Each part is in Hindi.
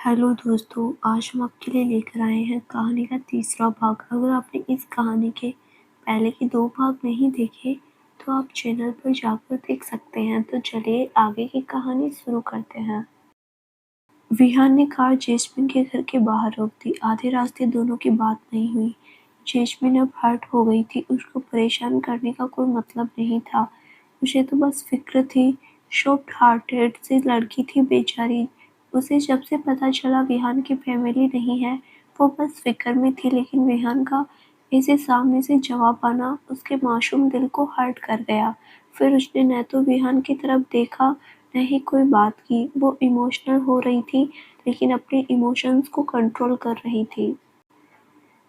हेलो दोस्तों, आज हम आपके लिए लेकर आए हैं कहानी का तीसरा भाग। अगर आपने इस कहानी के पहले के 2 भाग नहीं देखे तो आप चैनल पर जाकर देख सकते हैं। तो चलिए आगे की कहानी शुरू करते हैं। विहान ने कार जैस्मिन के घर के बाहर रोक दी। आधे रास्ते दोनों की बात नहीं हुई। जैस्मिन अब हर्ट हो गई थी। उसको परेशान करने का कोई मतलब नहीं था। उसे तो बस फिक्र थी। सॉफ्ट हार्टेड सी लड़की थी बेचारी। उसे जब से पता चला विहान की फैमिली नहीं है, वो बस फिक्र में थी। लेकिन विहान का ऐसे सामने से जवाब आना उसके मासूम दिल को हर्ट कर गया। फिर उसने न तो विहान की तरफ देखा न ही कोई बात की। वो इमोशनल हो रही थी लेकिन अपने इमोशंस को कंट्रोल कर रही थी।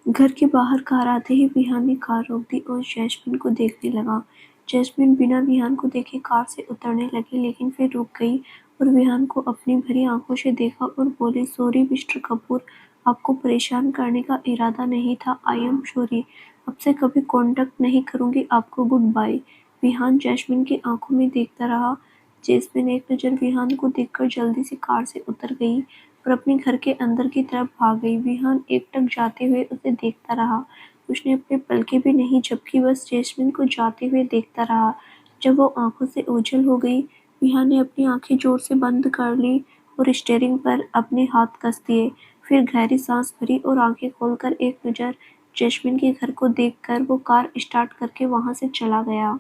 घर के बाहर कार आते ही विहान ने कार रोक दी और जैस्मिन को देखने लगा। जैस्मिन बिना विहान को देखे कार से उतरने लगी लेकिन फिर रुक गई और विहान को अपनी भरी आंखों से देखा और बोली, सॉरी मिस्टर कपूर, आपको परेशान करने का इरादा नहीं था। I am sorry. अब से कभी कांटेक्ट नहीं करूंगी आपको। Good bye. विहान जैस्मिन की आंखों में देखता रहा। जैस्मिन एक नज़र विहान को देखकर जल्दी से कार से उतर गई और अपने घर के अंदर की तरफ भाग गई। विहान एकटक जाते हुए उसे देखता रहा। उसने अपने पलकें भी नहीं झपकी, बस जैस्मिन को जाते हुए देखता रहा। जब वो आंखों से ओझल हो गई, विहान ने अपनी आंखें जोर से बंद कर ली और स्टीयरिंग पर अपने हाथ कस दिए। फिर गहरी सांस भरी और आंखें खोलकर एक नज़र जैस्मिन के घर को देखकर वो कार स्टार्ट करके वहां से चला गया।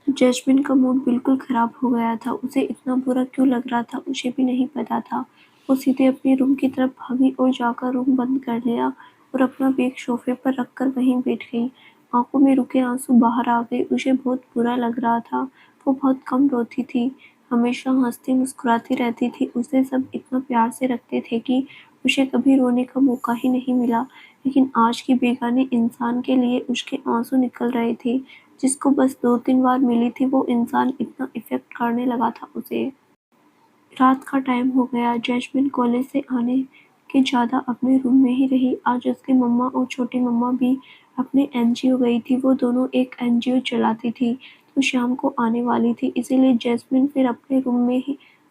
जैस्मिन का मूड बिल्कुल खराब हो गया था। उसे इतना बुरा क्यों लग रहा था उसे भी नहीं पता था। वो सीधे अपने रूम की तरफ भागी और जाकर रूम बंद कर लिया और अपना बैग सोफे पर रखकर वहीं बैठ गई। आंखों में रुके आंसू बाहर आ गए। उसे बहुत बुरा लग रहा था। वो बहुत कम रोती थी, हमेशा हंसती मुस्कुराती रहती थी। उसे सब इतना प्यार से रखते थे कि उसे कभी रोने का मौका ही नहीं मिला। लेकिन आज की बेगाने इंसान के लिए उसके आंसू निकल रहे थे। जिसको बस 2-3 बार मिली थी, वो इंसान इतना इफ़ेक्ट करने लगा था उसे। रात का टाइम हो गया। जैस्मिन कॉलेज से आने के ज़्यादा अपने रूम में ही रही। आज उसकी मम्मा और छोटी मम्मा भी अपने एनजीओ गई थी। वो दोनों एक एनजीओ चलाती थी तो शाम को आने वाली थी, इसीलिए जैस्मिन फिर अपने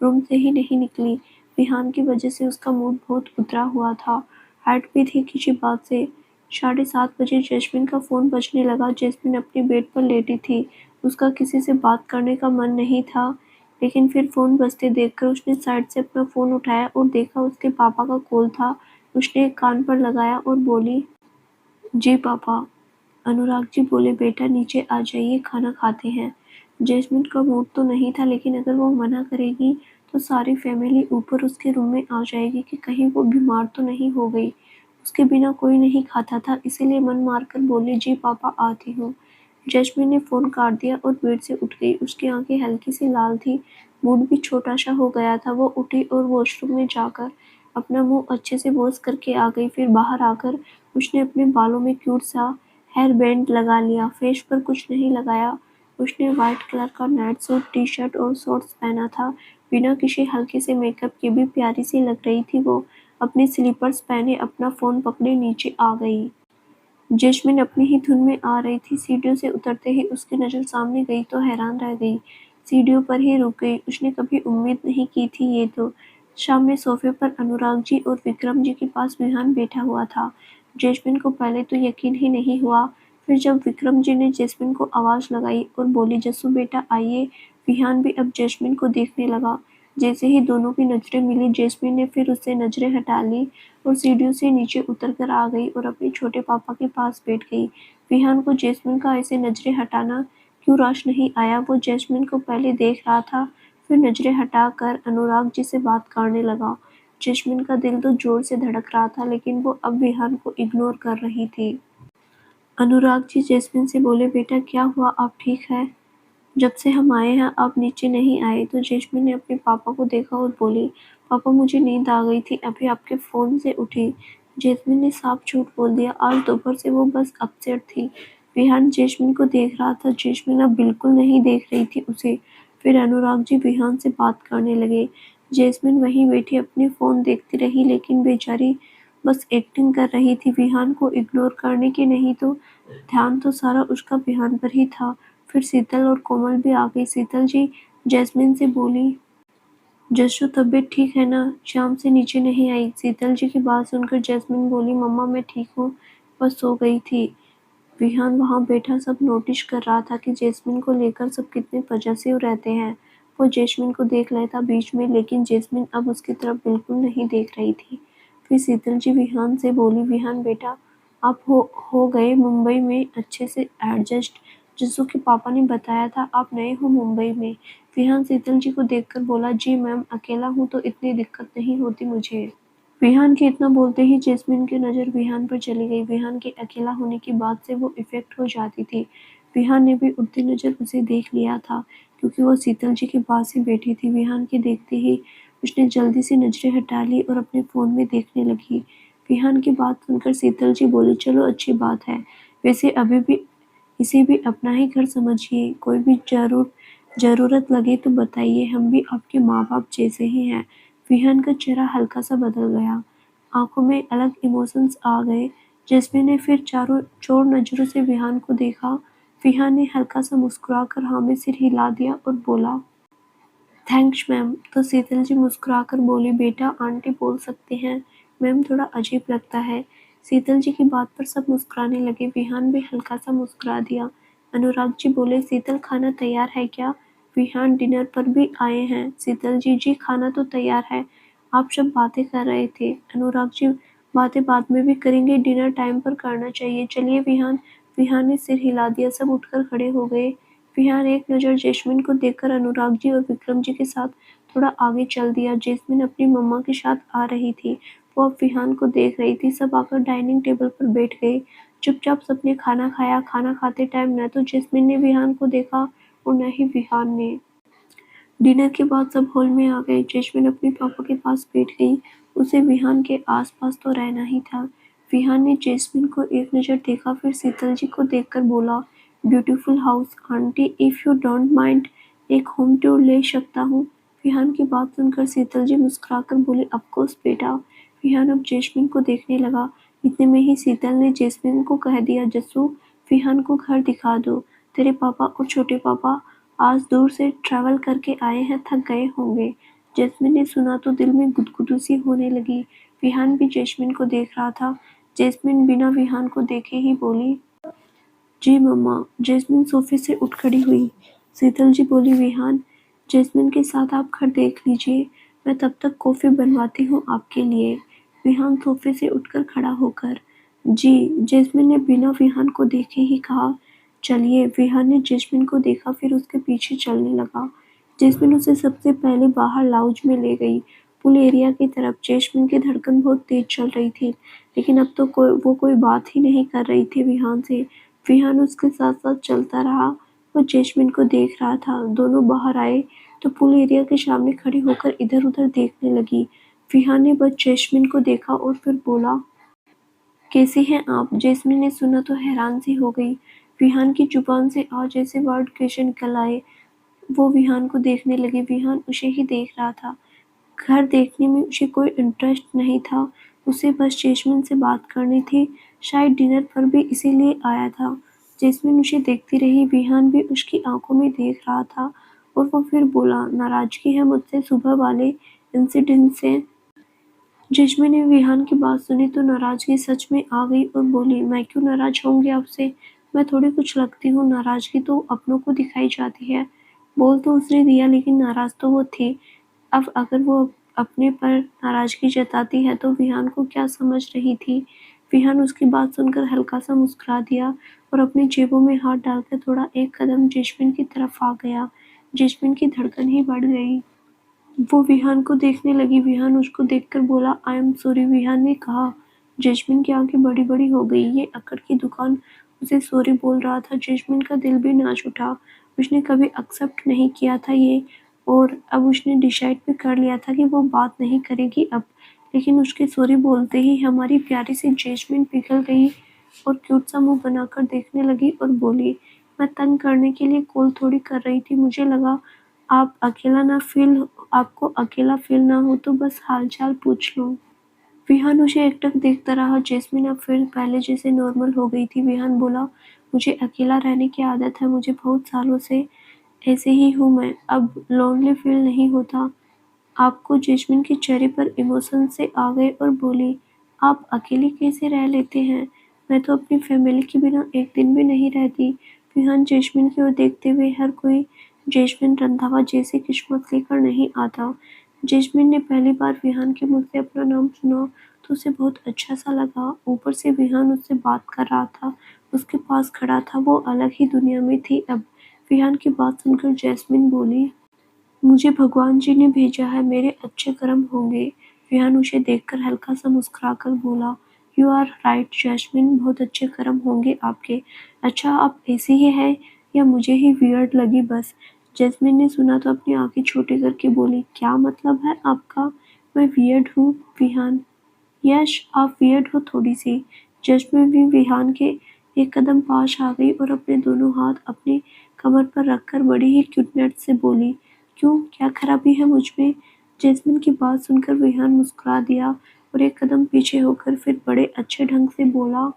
रूम से ही नहीं निकली। विहान की वजह से उसका मूड बहुत उतरा हुआ था। हर्ट भी थी किसी बात से। 7:30 बजे जैस्मिन का फ़ोन बजने लगा। जैस्मिन अपने बेड पर लेटी थी। उसका किसी से बात करने का मन नहीं था। लेकिन फिर फ़ोन बजते देखकर उसने साइड से अपना फ़ोन उठाया और देखा उसके पापा का कॉल था। उसने कान पर लगाया और बोली, जी पापा। अनुराग जी बोले, बेटा नीचे आ जाइए, खाना खाते हैं। जैस्मिन का मूड तो नहीं था लेकिन अगर वो मना करेगी तो सारी फैमिली ऊपर उसके रूम में आ जाएगी कि कहीं वो बीमार तो नहीं हो गई। उसके बिना कोई नहीं खाता था, इसीलिए मन मारकर बोली, जी पापा आती हूँ। जैस्मिन ने फ़ोन काट दिया और बेड से उठ गई। उसकी आंखें हल्की सी लाल थी, मूड भी छोटा सा हो गया था। वो उठी और वॉशरूम में जाकर अपना मुंह अच्छे से वॉश करके आ गई। फिर बाहर आकर उसने अपने बालों में क्यूट सा हेयर बैंड लगा लिया। फेस पर कुछ नहीं लगाया। उसने वाइट कलर का नाइट सूट, टी शर्ट और शॉर्ट्स पहना था। बिना किसी हल्के से मेकअप के भी प्यारी सी लग रही थी वो। अपने स्लीपर्स पहने अपना फ़ोन पकड़े नीचे आ गई। जैस्मिन अपनी ही धुन में आ रही थी। सीढ़ियों से उतरते ही उसकी नज़र सामने गई तो हैरान रह गई। सीढ़ियों पर ही रुक गई। उसने कभी उम्मीद नहीं की थी ये तो। सामने सोफे पर अनुराग जी और विक्रम जी के पास विहान बैठा हुआ था। जैस्मिन को पहले तो यकीन ही नहीं हुआ। फिर जब विक्रम जी ने जैस्मिन को आवाज़ लगाई और बोली, जस्सू बेटा आइए, विहान भी अब जैस्मिन को देखने लगा। जैसे ही दोनों की नज़रें मिली, जैस्मिन ने फिर उससे नज़रें हटा ली और सीढ़ियों से नीचे उतर कर आ गई और अपने छोटे पापा के पास बैठ गई। विहान को जैस्मिन का ऐसे नज़रें हटाना क्यों राश नहीं आया। वो जैस्मिन को पहले देख रहा था, फिर नज़रें हटाकर अनुराग जी से बात करने लगा। जैस्मिन का दिल तो ज़ोर से धड़क रहा था लेकिन वो अब विहान को इग्नोर कर रही थी। अनुराग जी जैस्मिन से बोले, बेटा क्या हुआ, आप ठीक है? जब से हम आए हैं आप नीचे नहीं आए। तो जैस्मिन ने अपने पापा को देखा और बोली, पापा मुझे नींद आ गई थी, अभी आपके फ़ोन से उठी। जैस्मिन ने साफ झूठ बोल दिया। आज दोपहर से वो बस अपसेट थी। विहान जैस्मिन को देख रहा था। जैस्मिन अब बिल्कुल नहीं देख रही थी उसे। फिर अनुराग जी विहान से बात करने लगे। जैस्मिन वहीं बैठी अपने फ़ोन देखती रही लेकिन बेचारी बस एक्टिंग कर रही थी, विहान को इग्नोर करने की। नहीं तो ध्यान तो सारा उसका विहान पर ही था। फिर शीतल और कोमल भी आ गई। शीतल जी जैस्मिन से बोली, जशु तबीयत ठीक है ना? शाम से नीचे नहीं आई। शीतल जी की बात सुनकर जैस्मिन बोली, मम्मा मैं ठीक हूँ, बस सो गई थी। विहान वहाँ बैठा सब नोटिस कर रहा था कि जैस्मिन को लेकर सब कितने पजेसिव रहते हैं। वो जैस्मिन को देख लेता बीच में, लेकिन जैस्मिन अब उसकी तरफ बिल्कुल नहीं देख रही थी। फिर शीतल जी विहान से बोली, विहान बेटा, आप हो गए मुंबई में अच्छे से एडजस्ट? जस्सू के पापा ने बताया था आप नए हो मुंबई में। विहान शीतल जी को देखकर बोला, जी मैम, अकेला हूँ तो इतनी दिक्कत नहीं होती मुझे। विहान के इतना बोलते ही जैस्मिन की नज़र विहान पर चली गई। विहान के अकेला होने की बात से वो इफ़ेक्ट हो जाती थी। विहान ने भी उड़ती नज़र उसे देख लिया था, क्योंकि वो शीतल जी के पास ही बैठी थी। विहान के देखते ही उसने जल्दी से नज़रें हटा ली और अपने फ़ोन में देखने लगी। विहान की बात सुनकर शीतल जी बोली, चलो अच्छी बात है। वैसे अभी भी इसे भी अपना ही घर समझिए। कोई भी ज़रूरत लगे तो बताइए, हम भी आपके माँ-बाप जैसे ही हैं। विहान का चेहरा हल्का सा बदल गया। आंखों में अलग इमोशंस आ गए। जैस्मिन ने फिर चारों चोर नजरों से विहान को देखा। विहान ने हल्का सा मुस्कुराकर हाँ में सिर हिला दिया और बोला, थैंक्स मैम। तो शीतल जी मुस्कुराकर बोली, बेटा आंटी बोल सकते हैं, मैम थोड़ा अजीब लगता है। शीतल जी की बात पर सब मुस्कुराने लगे। विहान भी हल्का सा मुस्कुरा दिया। अनुराग जी बोले, शीतल खाना तैयार है क्या? विहान डिनर पर भी आए हैं। शीतल जी, जी खाना तो तैयार है, आप सब बातें कर रहे थे। अनुराग जी, बातें बाद में भी करेंगे, डिनर टाइम पर करना चाहिए, चलिए विहान। विहान ने सिर हिला दिया। सब उठकर खड़े हो गए। विहान एक नज़र जैस्मिन को देखकर अनुराग जी और विक्रम जी के साथ थोड़ा आगे चल दिया। जैस्मिन अपनी मम्मा के साथ आ रही थी। वो अब विहान को देख रही थी। सब आकर डाइनिंग टेबल पर बैठ गए। चुपचाप सबने खाना खाया। खाना खाते टाइम न तो जैस्मिन ने विहान को देखा और न ही विहान ने। डिनर के बाद सब हॉल में आ गए। जैस्मिन अपने पापा के पास बैठ गई। उसे विहान के आसपास तो रहना ही था। विहान ने जैस्मिन को एक नज़र देखा, फिर शीतल जी को देखकर बोला, beautiful house aunty, if you don't mind एक होम टूर ले सकता हूँ? विहान की बात सुनकर शीतल जी मुस्कुराकर बोली, ऑफ कोर्स बेटा। विहान अब जैस्मिन को देखने लगा। इतने में ही शीतल ने जैस्मिन को कह दिया, जस्सू विहान को घर दिखा दो। तेरे पापा और छोटे पापा आज दूर से ट्रैवल करके आए हैं, थक गए होंगे। जैस्मिन ने सुना तो दिल में गुदगुदी सी होने लगी। विहान भी जैस्मिन को देख रहा था। जैस्मिन बिना विहान को देखे ही बोली, जी मम्मा। जैस्मिन सोफे से उठ खड़ी हुई। शीतल जी बोली, विहान, जैस्मिन के साथ आप घर देख लीजिए, मैं तब तक कॉफ़ी बनवाती हूँ आपके लिए। विहान सोफे से उठकर खड़ा होकर, जी। जैस्मिन ने बिना विहान को देखे ही कहा, चलिए। विहान ने जैस्मिन को देखा, फिर उसके पीछे चलने लगा। जैस्मिन उसे सबसे पहले बाहर लाउंज में ले गई, पूल एरिया की तरफ। जैस्मिन की धड़कन बहुत तेज चल रही थी, लेकिन अब तो वो कोई बात ही नहीं कर रही थी विहान से। विहान उसके साथ साथ चलता रहा। वो जैस्मिन को देख रहा था। दोनों बाहर आए तो पूल एरिया के सामने खड़ी होकर इधर उधर देखने लगी। विहान ने बस जैस्मिन को देखा और फिर बोला, कैसे हैं आप? जैस्मिन ने सुना तो हैरान सी हो गई। विहान की जुबान से आज ऐसे वर्ड कैसे निकल आए? वो विहान को देखने लगी। विहान उसे ही देख रहा था। घर देखने में उसे कोई इंटरेस्ट नहीं था। उसे बस जैस्मिन से बात करनी थी। शायद डिनर पर भी इसीलिए आया था। जैस्मिन उसे देखती रही। विहान भी उसकी आंखों में देख रहा था और वो फिर बोला, नाराजगी है मुझसे सुबह वाले इंसिडेंट से? जैस्मिन ने विहान की बात सुनी तो नाराजगी सच में आ गई और बोली, मैं क्यों नाराज होंगी आपसे? मैं थोड़ी कुछ लगती हूँ, नाराजगी तो अपनों को दिखाई जाती है। बोल तो उसने दिया, लेकिन नाराज तो वो थी। अब अगर वो अपने पर नाराजगी जताती है तो विहान को क्या समझ रही थी? विहान उसकी बात सुनकर हल्का सा मुस्कुरा दिया और अपनी जेबों में हाथ डालकर थोड़ा एक कदम जैस्मिन की तरफ आ गया। जैस्मिन की धड़कन ही बढ़ गई। वो विहान को देखने लगी। विहान उसको देखकर बोला, आई एम सॉरी। विहान ने कहा। जैस्मिन की आंखें बड़ी बड़ी हो गई। ये अकड़ की दुकान उसे सॉरी बोल रहा था। जैस्मिन का दिल भी नाच उठा। उसने कभी एक्सेप्ट नहीं किया था ये, और अब उसने डिसाइड भी कर लिया था कि वो बात नहीं करेगी अब। लेकिन उसके सॉरी बोलते ही हमारी प्यारी सी जैस्मिन पिघल गई और क्यूट सा मुंह बनाकर देखने लगी और बोली, मैं तंग करने के लिए कॉल थोड़ी कर रही थी, मुझे लगा आपको अकेला फील ना हो तो बस हालचाल पूछ लूं। विहान उसे एकटक देखता रहा। जैस्मिन अब फिर पहले जैसे नॉर्मल हो गई थी। विहान बोला, मुझे अकेला रहने की आदत है, मुझे बहुत सालों से ऐसे ही हूँ मैं, अब लोनली फील नहीं होता। आपको जैस्मिन के चेहरे पर इमोशन से आ गए और बोली, आप अकेले कैसे रह लेते हैं? मैं तो अपनी फैमिली के बिना एक दिन भी नहीं रहती। विहान जैस्मिन की ओर देखते हुए, हर कोई जैस्मिन रंधावा जैसी किस्मत लेकर नहीं आता। जैस्मिन ने पहली बार विहान के मुंह से अपना नाम सुना तो उसे बहुत अच्छा सा लगा। ऊपर से विहान उससे बात कर रहा था, उसके पास खड़ा था, वो अलग ही दुनिया में थी अब। विहान की बात सुनकर जैस्मिन बोली, मुझे भगवान जी ने भेजा है, मेरे अच्छे कर्म होंगे। रेहान उसे देखकर हल्का सा मुस्कुराकर बोला, यू आर राइट जैस्मिन, बहुत अच्छे कर्म होंगे आपके। अच्छा, आप ऐसी ही है या मुझे ही वियर्ड लगी बस? जैस्मिन ने सुना तो अपनी आंखें छोटी करके बोली, क्या मतलब है आपका? मैं वियर्ड हूँ विहान? यश, आप वियर्ड हो थोड़ी सी। जैस्मिन भी विहान के एक कदम पास आ गई और अपने दोनों हाथ अपनी कमर पर रखकर बड़ी ही क्यूटनेस से बोली, क्यों, क्या खराबी है मुझ में? जैस्मिन की बात सुनकर विहान मुस्कुरा दिया और एक कदम पीछे होकर फिर बड़े अच्छे ढंग से बोला,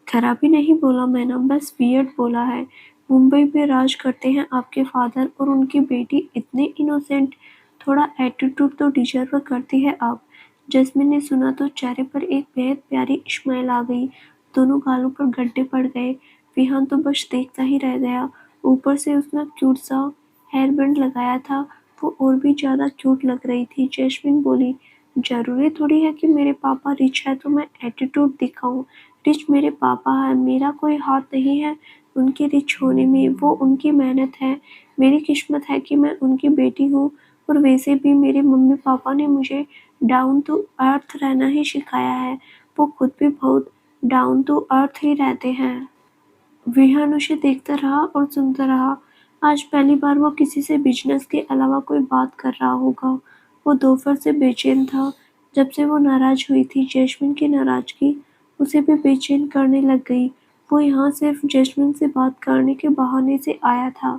खराबी नहीं बोला मैंने, बस वियर्ड बोला है। मुंबई में राज करते हैं आपके फादर और उनकी बेटी इतने इनोसेंट, थोड़ा एटीट्यूड तो डिजर्व करती है आप। जैस्मिन ने सुना तो चेहरे पर एक बेहद प्यारी स्माइल आ गई, दोनों गालों पर गड्ढे पड़ गए। विहान तो बस देखता ही रह गया। ऊपर से उसने क्यूट सा हेयर बैंड लगाया था, वो और भी ज्यादा क्यूट लग रही थी। जैस्मिन बोली, जरूरी थोड़ी है कि मेरे पापा रिच है तो मैं एटीट्यूड दिखाऊं। रिच मेरे पापा हैं, मेरा कोई हाथ नहीं है उनके रिच होने में, वो उनकी मेहनत है। मेरी किस्मत है कि मैं उनकी बेटी हूँ। और वैसे भी मेरे मम्मी पापा ने मुझे डाउन टू अर्थ रहना ही सिखाया है, वो खुद भी बहुत डाउन टू अर्थ ही रहते हैं। विहान उसे देखता रहा और सुनता रहा। आज पहली बार वो किसी से बिजनेस के अलावा कोई बात कर रहा होगा। वो दोपहर से बेचैन था। जब से वो नाराज हुई थी, जैस्मिन की नाराजगी उसे भी बेचैन करने लग गई। वो यहाँ सिर्फ जैस्मिन से बात करने के बहाने से आया था।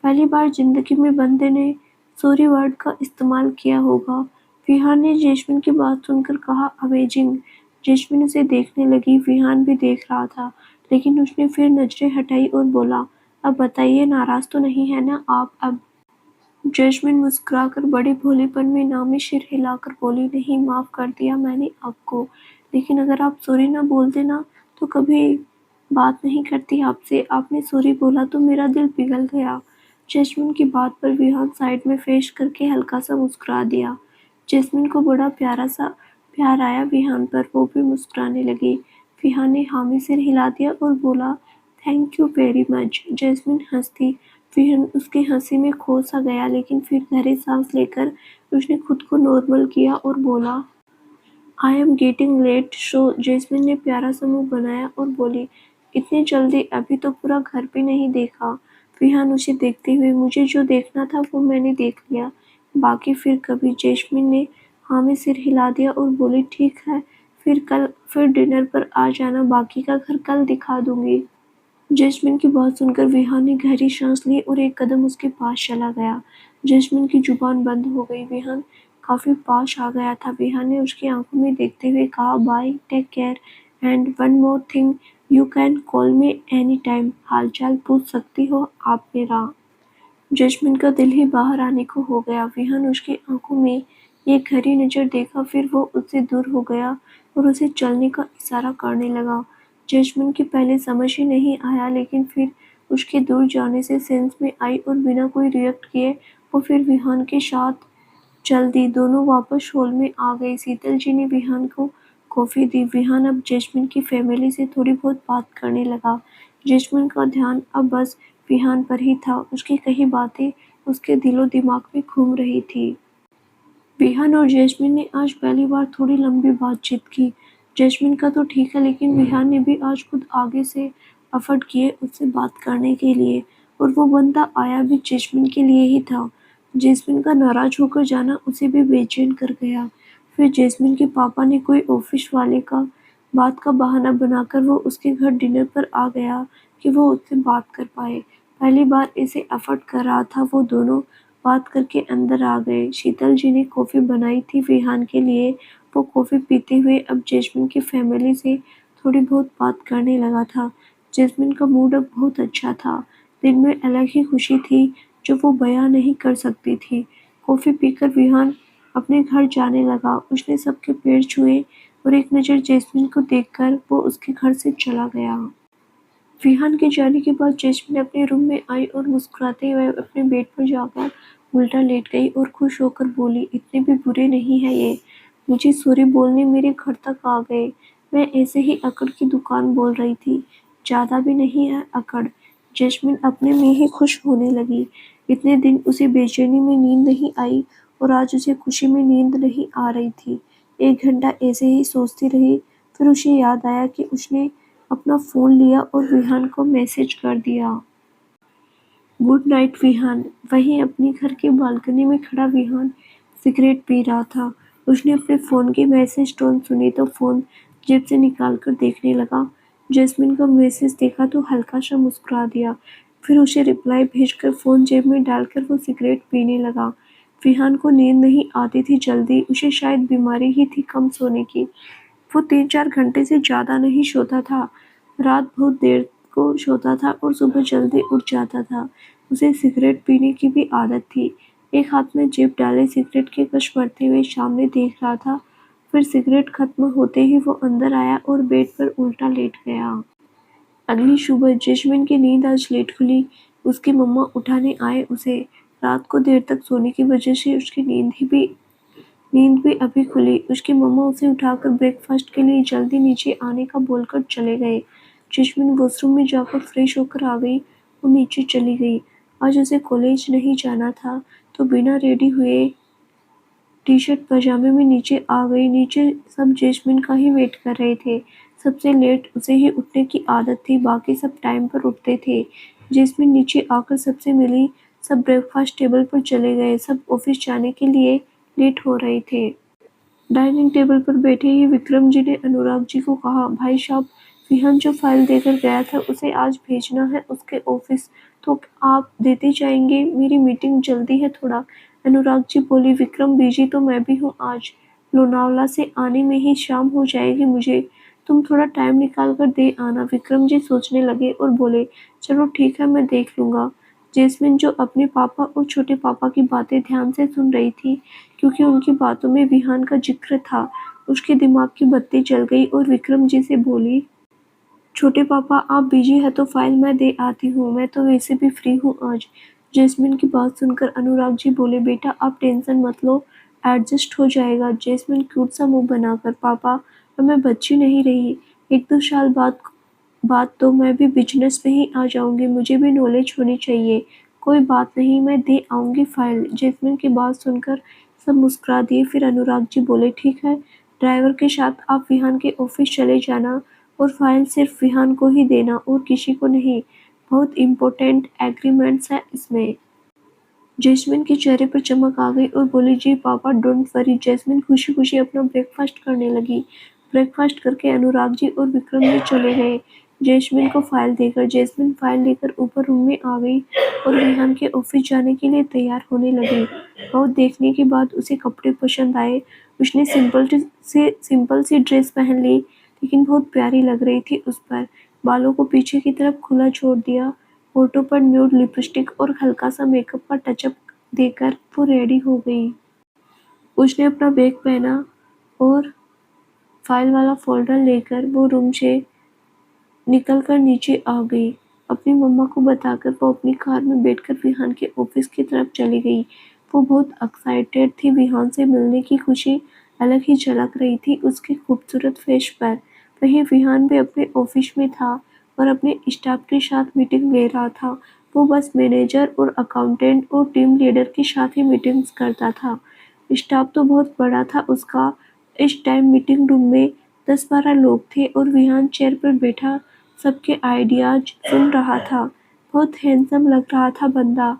पहली बार जिंदगी में बंदे ने सॉरी वर्ड का इस्तेमाल किया होगा। विहान ने जैस्मिन की बात सुनकर कहा, अमेजिंग। जैस्मिन उसे देखने लगी, विहान भी देख रहा था, लेकिन उसने फिर नजरें हटाई और बोला, अब बताइए, नाराज तो नहीं है ना आप अब? जैस्मिन मुस्कुराकर बड़े भोलेपन में नामी सिर हिलाकर बोली, नहीं, माफ कर दिया मैंने आपको, लेकिन अगर आप सॉरी ना बोलते ना तो कभी बात नहीं करती आपसे। आपने सॉरी बोला तो मेरा दिल पिघल गया। जैस्मिन की बात पर विहान साइड में फेस करके हल्का सा मुस्कुरा दिया। जैस्मिन को बड़ा प्यारा सा प्यार आया विहान पर, वो भी मुस्कुराने लगी। विहान ने हामी सिर हिला दिया और बोला, thank you very much. Jasmine हंसती, विहान उसकी हंसी में खो सा गया, लेकिन फिर गहरी सांस लेकर उसने खुद को नॉर्मल किया और बोला, I am getting late so. Jasmine ने प्यारा सा मुंह बनाया और बोली, इतनी जल्दी? अभी तो पूरा घर भी नहीं देखा। विहान उसे देखते हुए, मुझे जो देखना था वो मैंने देख लिया, बाकी फिर कभी। जैस्मिन ने हाँ में सिर हिला दिया और बोली, ठीक है, फिर डिनर पर आ जाना, बाकी का घर कल दिखा दूंगी। जैस्मिन की बात सुनकर विहान ने गहरी सांस ली और एक कदम उसके पास चला गया। जैस्मिन की जुबान बंद हो गई। विहान काफी पास आ गया था। विहान ने उसकी आंखों में देखते हुए कहा, bye, take care, and one more thing, you can call me any time. हालचाल पूछ सकती हो आप मेरा। जैस्मिन का दिल ही बाहर आने को हो गया। विहान उसकी आंखों में एक गहरी नजर देखा, फिर वो उससे दूर हो गया और उसे चलने का इशारा करने लगा। जैस्मिन की पहले समझ ही नहीं आया, लेकिन फिर उसके दूर जाने से सेंस में आई और बिना कोई रिएक्ट किए वो फिर विहान के साथ चल दी। दोनों वापस हॉल में आ गए। शीतल जी ने विहान को कॉफी दी। विहान अब जैस्मिन की फैमिली से थोड़ी बहुत बात करने लगा। जैस्मिन का ध्यान अब बस विहान पर ही था। उसकी कई बातें उसके दिलो दिमाग में घूम रही थी। विहान और जैस्मिन ने आज पहली बार थोड़ी लंबी बातचीत की। जैस्मिन का तो ठीक है, लेकिन विहान ने भी आज खुद आगे से एफर्ट किए उससे बात करने के लिए, और वो बंदा आया भी जैस्मिन के लिए ही था। जैस्मिन का नाराज होकर जाना उसे भी बेचैन कर गया। फिर जैस्मिन के पापा ने कोई ऑफिस वाले का बात का बहाना बनाकर वो उसके घर डिनर पर आ गया कि वो उससे बात कर पाए। पहली बार ऐसे एफर्ट कर रहा था। वो दोनों बात करके अंदर आ गए। शीतल जी ने कॉफी बनाई थी विहान के लिए। वो कॉफी पीते हुए अब जैस्मिन की फैमिली से थोड़ी बहुत बात करने लगा था। जैस्मिन का मूड अब बहुत अच्छा था। दिल में अलग ही खुशी थी जो वो बयां नहीं कर सकती थी। कॉफी पीकर विहान अपने घर जाने लगा। उसने सबके पैर छुए और एक नज़र जैस्मिन को देखकर वो उसके घर से चला गया। विहान के जाने के बाद जैस्मिन अपने रूम में आई और मुस्कुराते हुए अपने बेड पर जाकर उल्टा लेट गई और खुश होकर बोली, इतने भी बुरे नहीं है ये। मुझे सॉरी बोलने मेरे घर तक आ गए। मैं ऐसे ही अकड़ की दुकान बोल रही थी। ज़्यादा भी नहीं है अकड़। जैस्मिन अपने में ही खुश होने लगी। इतने दिन उसे बेचैनी में नींद नहीं आई और आज उसे खुशी में नींद नहीं आ रही थी। 1 घंटा ऐसे ही सोचती रही। फिर उसे याद आया कि उसने अपना फ़ोन लिया और विहान को मैसेज कर दिया। Good night Vihaan. वहीं अपने घर की बालकनी में खड़ा विहान सिगरेट पी रहा था। उसने अपने फ़ोन की मैसेज टोन सुनी तो फ़ोन जेब से निकालकर देखने लगा। जैस्मिन का मैसेज देखा तो हल्का सा मुस्कुरा दिया। फिर उसे रिप्लाई भेजकर फ़ोन जेब में डालकर वो सिगरेट पीने लगा। विहान को नींद नहीं आती थी जल्दी। उसे शायद बीमारी ही थी कम सोने की। वो 3-4 घंटे से ज़्यादा नहीं सोता था। रात बहुत देर को सोता था और सुबह जल्दी उठ जाता था। उसे सिगरेट पीने की भी आदत थी। एक हाथ में जेब डाले सिगरेट की कश भरते हुए सामने देख रहा था। फिर सिगरेट खत्म होते ही वो अंदर आया और बेड पर उल्टा लेट गया। अगली सुबह जैस्मिन की नींद आज लेट खुली। उसकी मम्मा उठाने आए उसे। रात को देर तक सोने की वजह से उसकी नींद भी अभी खुली। उसकी मम्मा उसे उठाकर ब्रेकफास्ट के लिए जल्दी नीचे आने का बोलकर चले गए। जैस्मिन वॉशरूम में जाकर फ्रेश होकर आ गई और नीचे चली गई। आज उसे कॉलेज नहीं जाना था तो बिना रेडी हुए टी-शर्ट पजामे में नीचे आ गई। नीचे सब जैस्मिन का ही वेट कर रहे थे। सबसे लेट उसे ही उठने की आदत थी, बाकी सब टाइम पर उठते थे। जैस्मिन नीचे आकर सबसे मिली। सब ब्रेकफास्ट टेबल पर चले गए। सब ऑफिस जाने के लिए लेट हो रहे थे। डाइनिंग टेबल पर बैठे ही विक्रम जी ने अनुराग जी को कहा, भाई साहब, विहान जो फाइल देकर गया था उसे आज भेजना है उसके ऑफिस, तो आप देते जाएंगे? मेरी मीटिंग जल्दी है थोड़ा। अनुराग जी बोले, विक्रम बिजी तो मैं भी हूँ आज। लोनावला से आने में ही शाम हो जाएगी मुझे। तुम थोड़ा टाइम निकाल कर दे आना। विक्रम जी सोचने लगे और बोले, चलो ठीक है, मैं देख लूँगा। जैस्मिन जो अपने पापा और छोटे पापा की बातें ध्यान से सुन रही थी, क्योंकि उनकी बातों में विहान का जिक्र था, उसके दिमाग की बत्ती जल गई और विक्रम जी से बोली, छोटे पापा आप बिजी है तो फाइल मैं दे आती हूँ, मैं तो वैसे भी फ्री हूँ आज। जैस्मिन की बात सुनकर अनुराग जी बोले, बेटा आप टेंशन मत लो, एडजस्ट हो जाएगा। जैस्मिन क्यूट सा मुंह बनाकर, पापा अब मैं बच्ची नहीं रही, 1-2 साल बाद तो मैं भी बिजनेस में ही आ जाऊंगी, मुझे भी नॉलेज होनी चाहिए। कोई बात नहीं, मैं दे आऊंगी फाइल। जैस्मिन की बात सुनकर सब मुस्कुरा दिए। फिर अनुराग जी बोले, ठीक है, ड्राइवर के साथ आप विहान के ऑफिस चले जाना और फाइल सिर्फ विहान को ही देना और किसी को नहीं। बहुत इम्पोर्टेंट एग्रीमेंट्स है इसमें। जैस्मिन के चेहरे पर चमक आ गई और बोली, जी पापा डोंट वरी। जैस्मिन खुशी खुशी अपना ब्रेकफास्ट करने लगी। ब्रेकफास्ट करके अनुराग जी और विक्रम जी चले गए जैस्मिन को फाइल देकर। जैस्मिन फाइल लेकर ऊपर रूम में आ गई और विहान के ऑफिस जाने के लिए तैयार होने लगी। बहुत देखने के बाद उसे कपड़े पसंद आए। उसने सिंपल सी ड्रेस पहन ली, लेकिन बहुत प्यारी लग रही थी उस पर। बालों को पीछे की तरफ खुला छोड़ दिया। होठों पर न्यूड लिपस्टिक और हल्का सा मेकअप का टचअप देकर वो रेडी हो गई। उसने अपना बैग पहना और फाइल वाला फोल्डर लेकर वो रूम से निकल कर नीचे आ गई। अपनी मम्मा को बताकर वो अपनी कार में बैठकर विहान के ऑफिस की तरफ चली गई। वो बहुत एक्साइटेड थी। विहान से मिलने की खुशी अलग ही झलक रही थी उसके खूबसूरत फेस पर। वहीं विहान भी अपने ऑफिस में था और अपने स्टाफ के साथ मीटिंग ले रहा था। वो बस मैनेजर और अकाउंटेंट और टीम लीडर के साथ ही मीटिंग्स करता था। स्टाफ तो बहुत बड़ा था उसका। इस टाइम मीटिंग रूम में 10-12 लोग थे और विहान चेयर पर बैठा सबके आइडियाज सुन रहा था। बहुत हैंडसम लग रहा था बंदा।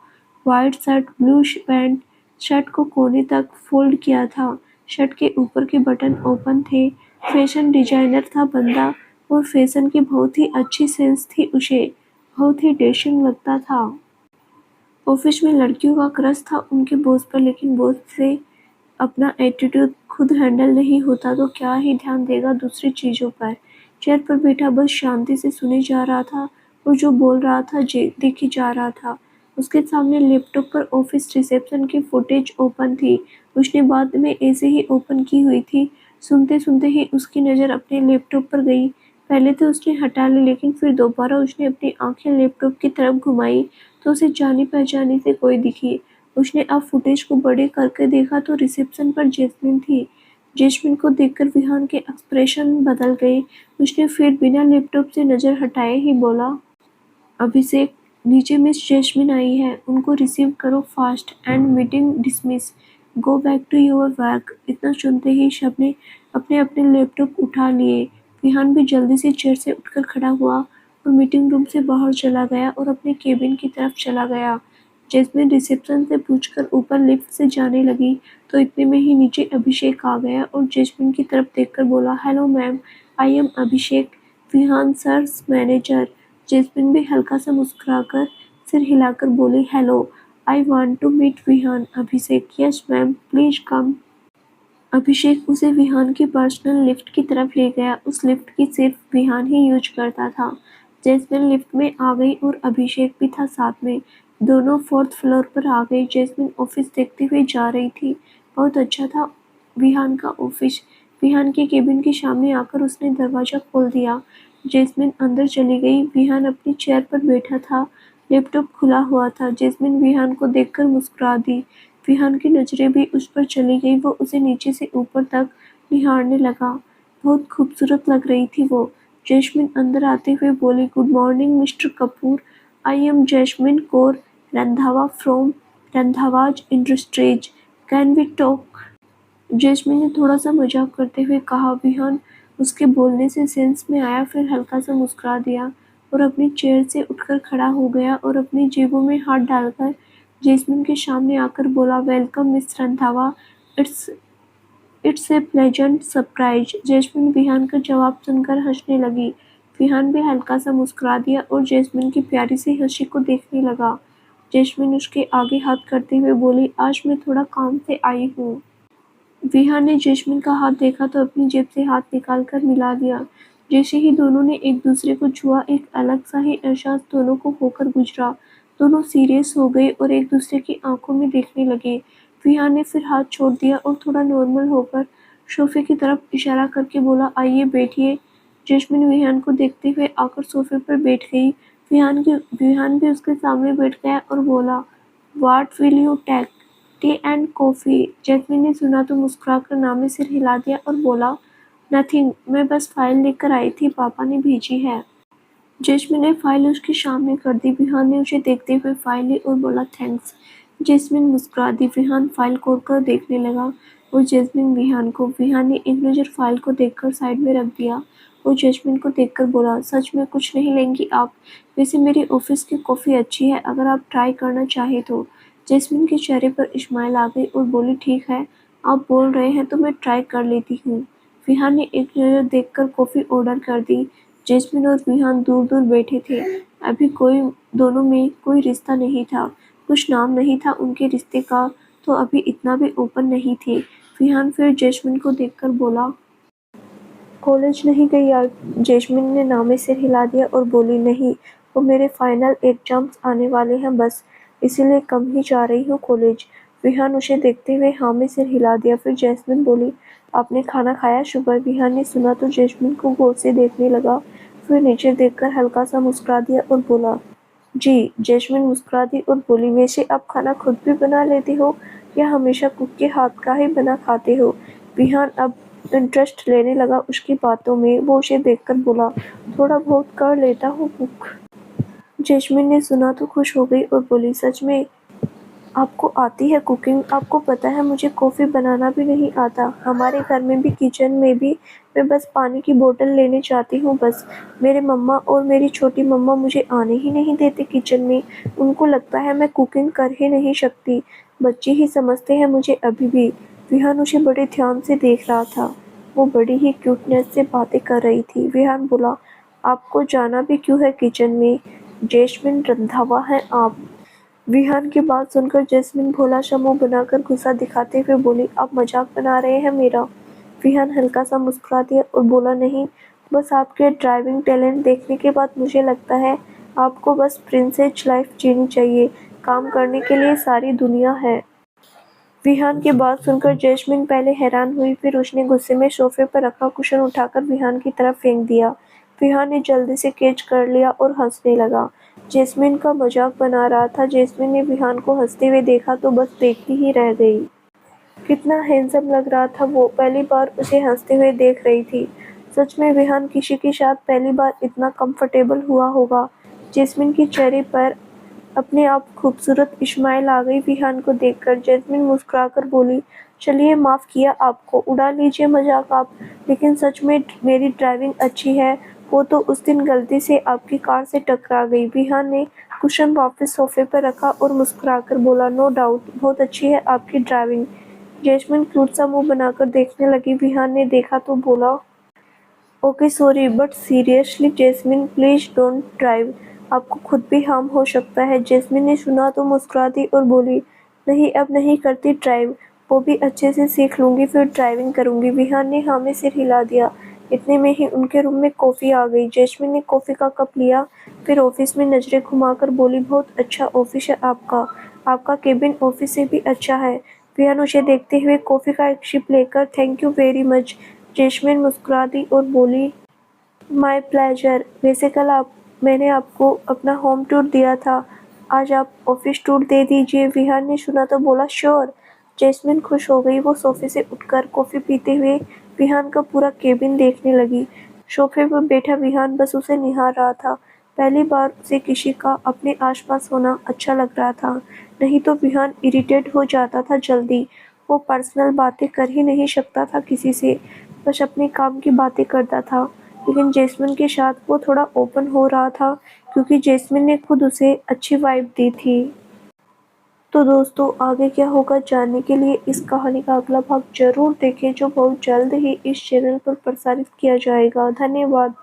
White shirt, blue pant, shirt को कोने तक फोल्ड किया था। शर्ट के ऊपर के बटन ओपन थे। फैशन डिजाइनर था बंदा और फैशन की बहुत ही अच्छी सेंस थी उसे। बहुत ही डैशिंग लगता था। ऑफिस में लड़कियों का क्रश था उनके बॉस पर, लेकिन बॉस से अपना एटीट्यूड खुद हैंडल नहीं होता तो क्या ही ध्यान देगा दूसरी चीज़ों पर। चेयर पर बैठा बस शांति से सुने जा रहा था और जो बोल रहा था देखे जा रहा था। उसके सामने लैपटॉप पर ऑफिस रिसेप्शन की फुटेज ओपन थी। उसने बाद में ऐसे ही ओपन की हुई थी। सुनते-सुनते ही उसकी नज़र अपने लैपटॉप पर गई। पहले तो उसने हटा ली, लेकिन फिर दोबारा उसने अपनी आँखें लैपटॉप की तरफ घुमाई तो उसे जानी-पहचानी सी कोई दिखी। उसने अब फुटेज को बड़े करके देखा तो रिसेप्शन पर जैस्मिन थी। जैस्मिन को देखकर विहान के एक्सप्रेशन बदल गए। उसने फिर बिना लैपटॉप से नज़र हटाए ही बोला, अभिषेक, नीचे मिस जैस्मिन आई है, उनको रिसीव करो fast and meeting dismiss, go back to your work. इतना सुनते ही सब ने अपने अपने लैपटॉप उठा लिए। विहान भी जल्दी से चेयर से उठकर खड़ा हुआ और मीटिंग रूम से बाहर चला गया और अपने केबिन की तरफ चला गया। जैस्मिन रिसेप्शन से पूछकर ऊपर लिफ्ट से जाने लगी तो इतने में ही नीचे अभिषेक आ गया और जैस्मिन की तरफ देखकर बोला, hello ma'am, I am Abhishek, Vihan sir's manager. Jasmine भी हल्का सा मुस्कुराकर सिर हिलाकर बोली, hello, I want to meet Vihan. Abhishek, yes ma'am, please come. Abhishek उसे विहान की पर्सनल लिफ्ट की तरफ ले गया। उस लिफ्ट की सिर्फ विहान ही यूज करता था। जैस्मिन लिफ्ट में आ गई और अभिषेक भी था साथ में। दोनों 4th फ्लोर पर आ गए। जैस्मिन ऑफिस देखते हुए जा रही थी। बहुत अच्छा था विहान का ऑफिस। विहान के केबिन के सामने आकर उसने दरवाजा खोल दिया। जैस्मिन अंदर चली गई। विहान अपनी चेयर पर बैठा था। लैपटॉप खुला हुआ था। जैस्मिन विहान को देखकर मुस्कुरा दी। विहान की नजरें भी उस पर चली गई। वो उसे नीचे से ऊपर तक निहारने लगा। बहुत खूबसूरत लग रही थी वो। जैस्मिन अंदर आते हुए बोली, good morning mister Kapoor, I am Jasmine Kaur Randhawa from Randhawa's industries, can we talk. Jasmine ने थोड़ा सा मजाक करते हुए कहा। विहान उसके बोलने से सेंस में आया, फिर हल्का सा मुस्कुरा दिया और अपनी चेयर से उठकर खड़ा हो गया और अपनी जेबों में हाथ डालकर जैस्मिन के सामने आकर बोला, welcome miss Randhawa, it's it's a pleasant surprise. Jasmine Vihaan का जवाब सुनकर हंसने लगी। विहान भी हल्का सा मुस्कुरा दिया और जैस्मिन की प्यारी सी हंसी को देखने लगा। जैस्मिन उसके आगे हाथ करते हुए बोली, आज मैं थोड़ा काम से आई हूँ। विहान ने जैस्मिन का हाथ देखा तो अपनी जेब से हाथ निकालकर मिला दिया। जैसे ही दोनों ने एक दूसरे को छुआ, एक अलग सा ही एहसास दोनों को होकर गुजरा। दोनों सीरियस हो गए और एक दूसरे की आंखों में देखने लगे। विहान ने फिर हाथ छोड़ दिया और थोड़ा नॉर्मल होकर सोफे की तरफ इशारा करके बोला, आइए बैठिए। जैस्मिन विहान को देखते हुए आकर सोफे पर बैठ गई। विहान भी उसके सामने बैठ गया और बोला, what will you take, tea and coffee. Jasmine ने सुना तो मुस्कुराकर नामे सिर हिला दिया और बोला, नथिंग, मैं बस फाइल लेकर आई थी, पापा ने भेजी है। जैस्मिन ने फाइल उसके सामने कर दी। विहान ने उसे देखते हुए फाइल ली और बोला, थैंक्स। जैस्मिन मुस्कुरा दी। विहान फाइल खोलकर देखने लगा और जैस्मिन विहान को। विहान ने एक नज़र फाइल को देखकर साइड में रख दिया और जैस्मिन को देखकर बोला, सच में कुछ नहीं लेंगी आप? वैसे मेरी ऑफिस की कॉफ़ी अच्छी है, अगर आप ट्राई करना चाहे तो। जैस्मिन के चेहरे पर स्माइल आ गई और बोली, ठीक है, आप बोल रहे हैं तो मैं ट्राई कर लेती हूँ। विहान ने एक नज़र देखकर कॉफ़ी ऑर्डर कर दी। जैस्मिन और विहान दूर-दूर बैठे थे। अभी दोनों में कोई रिश्ता नहीं था। कुछ नाम नहीं था उनके रिश्ते का, तो अभी इतना भी ओपन नहीं थे। विहान फिर जैस्मिन को देखकर बोला, कॉलेज नहीं गई आज? जैस्मिन ने नामे सिर हिला दिया और बोली, नहीं, वो मेरे फाइनल एग्जाम्स आने वाले हैं बस, इसीलिए कम ही जा रही हूँ कॉलेज। विहान उसे देखते हुए हाँ में सिर हिला दिया। फिर जैस्मिन बोली, आपने खाना खाया सुबह? विहान ने सुना तो जैस्मिन को गौर से देखने लगा, फिर नीचे देखकर हल्का सा मुस्कुरा दिया और बोला, जी। जैस्मिन मुस्कुरा दी और बोली, वैसे आप खाना खुद भी बना लेते हो या हमेशा कुक के हाथ का ही बना खाते हो? विहान अब इंटरेस्ट लेने लगा उसकी बातों में। वो उसे देखकर बोला, थोड़ा बहुत कर लेता हूँ कुक। जैस्मिन ने सुना तो खुश हो गई और बोली, सच में आपको आती है कुकिंग? आपको पता है मुझे कॉफ़ी बनाना भी नहीं आता। हमारे घर में भी, किचन में भी, मैं बस पानी की बोतल लेने जाती हूँ बस। मेरे मम्मा और मेरी छोटी मम्मा मुझे आने ही नहीं देते किचन में। उनको लगता है मैं कुकिंग कर ही नहीं सकती। बच्चे ही समझते हैं मुझे अभी भी। विहान उसे बड़े ध्यान से देख रहा था। वो बड़ी ही क्यूटनेस से बातें कर रही थी। विहान बोला, आपको जाना भी क्यों है किचन में? जैस्मिन रंधावा हैं आप। विहान की बात सुनकर जैस्मिन भोला सा मुंह बनाकर गुस्सा दिखाते हुए बोली, आप मजाक बना रहे हैं मेरा? विहान हल्का सा मुस्कुरा दिया और बोला, नहीं, बस आपके ड्राइविंग टैलेंट देखने के बाद मुझे लगता है आपको बस प्रिंसेस लाइफ जीनी चाहिए। काम करने के लिए सारी दुनिया है। विहान की बात सुनकर जैस्मिन पहले हैरान हुई, फिर उसने गुस्से में सोफे पर रखा कुशन उठाकर विहान की तरफ फेंक दिया। विहान ने जल्दी से कैच कर लिया और हंसने लगा। जैस्मिन का मजाक बना रहा था। जैस्मिन ने विहान को हंसते हुए देखा तो बस देखती ही रह गई। कितना हैंडसम लग रहा था वो, पहली बार उसे हंसते हुए देख रही थी। सच में विहान किसी के साथ पहली बार इतना कंफर्टेबल हुआ होगा। जैस्मिन के चेहरे पर अपने आप खूबसूरत इस्माइल आ गई विहान को देखकर। जैस्मिन मुस्कुराकर बोली, चलिए माफ़ किया आपको, उड़ा लीजिए मजाक आप, लेकिन सच में मेरी ड्राइविंग अच्छी है। वो तो उस दिन गलती से आपकी कार से टकरा गई। विहान ने कुशन वापस सोफे पर रखा और मुस्कुराकर बोला, नो डाउट, बहुत अच्छी है आपकी ड्राइविंग। जैस्मिन क्यूट सा मुंह बनाकर देखने लगी। विहान ने देखा तो बोला, okay sorry but seriously Jasmine please don't drive, आपको खुद भी हार्म हो सकता है। जैस्मिन ने सुना तो मुस्कुरा दी और बोली, नहीं अब नहीं करती ड्राइव, वो भी अच्छे से सीख लूंगी फिर ड्राइविंग करूंगी। विहान ने हाँ में सिर हिला दिया। इतने में ही उनके रूम में कॉफ़ी आ गई। जैस्मिन ने कॉफ़ी का कप लिया, फिर ऑफिस में नजरें घुमाकर बोली, बहुत अच्छा ऑफिस है आपका, आपका केबिन ऑफिस से भी अच्छा है। विहान उसे देखते हुए कॉफ़ी का एक सिप लेकर, thank you very much. Jasmine मुस्कुरा दी और बोली, माय प्लेजर। वैसे कल मैंने आपको अपना होम टूर दिया था, आज आप ऑफिस टूर दे दीजिए। विहान ने सुना तो बोला, श्योर। जैस्मिन खुश हो गई। वो सोफे से उठकर कॉफ़ी पीते हुए विहान का पूरा केबिन देखने लगी। सोफे पर बैठा विहान बस उसे निहार रहा था। पहली बार उसे किसी का अपने आसपास होना अच्छा लग रहा था, नहीं तो विहान इरिटेट हो जाता था जल्दी। वो पर्सनल बातें कर ही नहीं सकता था किसी से, बस अपने काम की बातें करता था। लेकिन जैस्मिन के साथ वो थोड़ा ओपन हो रहा था, क्योंकि जैस्मिन ने खुद उसे अच्छी वाइब दी थी। तो दोस्तों आगे क्या होगा जानने के लिए इस कहानी का अगला भाग जरूर देखें, जो बहुत जल्द ही इस चैनल पर प्रसारित किया जाएगा। धन्यवाद।